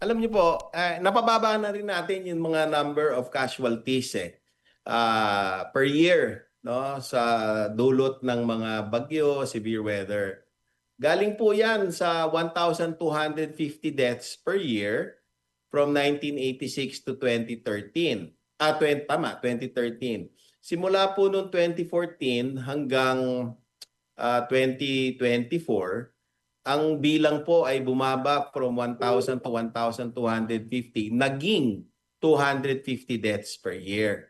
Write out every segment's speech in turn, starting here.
Alam niyo po, napababa na rin natin yung mga number of casualties per year, no, sa dulot ng mga bagyo, severe weather. Galing po yan sa 1,250 deaths per year from 1986 to 2013. 2013. Simula po noong 2014 hanggang 2024, ang bilang po ay bumaba from 1,000 to 1,250, naging 250 deaths per year.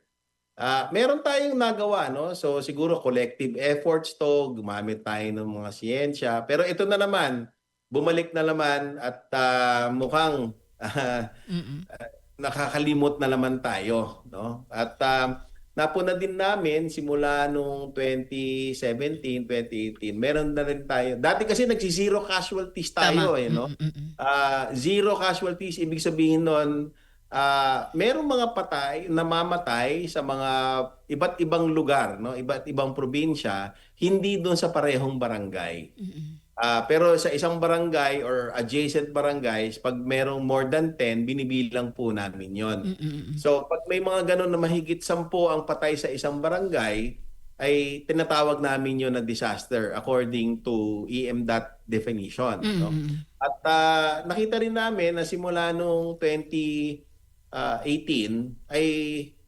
Meron tayong nagawa, no? So siguro collective efforts to, gumamit tayo ng mga siyensya. Pero ito na naman, bumalik na naman at mukhang Mm. nakakalimot na naman tayo, no? At napuna din namin simula nung 2017, 2018, meron na rin tayo. Dati kasi nagsi-zero casualties Tama. tayo, no? Zero casualties, ibig sabihin nun, merong mga patay, namamatay sa mga iba't ibang lugar, no? Iba't ibang probinsya, hindi doon sa parehong barangay. Mm. Pero sa isang barangay or adjacent barangays, pag merong more than 10, binibilang po namin yon. Mm. Mm. So pag may mga ganun na mahigit 10 ang patay sa isang barangay, ay tinatawag namin yon na disaster according to EMDAT definition. No? Mm. At nakita rin namin na simula nung 2018 ay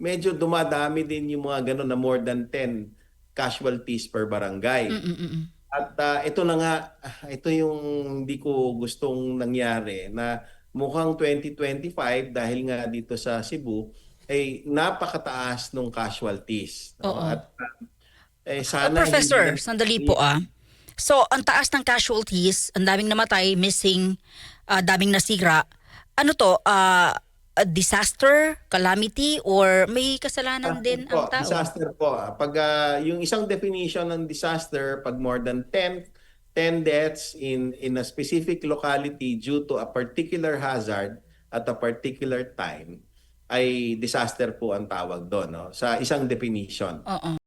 medyo dumadami din yung mga ganun na more than 10 casualties per Mm. barangay. Mm. Mm. At ito na nga, ito yung hindi ko gustong nangyari na mukhang 2025 dahil nga dito sa Cebu ay napakataas ng casualties. No? Oo. At sana hindi Professor, na... sandali po ah. So, ang taas ng casualties, ang daming namatay, missing, daming nasira. Ano to? A disaster, calamity, or may kasalanan din ang tao? Disaster po. Pag yung isang definition ng disaster, pag more than 10 deaths in a specific locality due to a particular hazard at a particular time, ay disaster po ang tawag doon, no? Sa isang definition. Oo.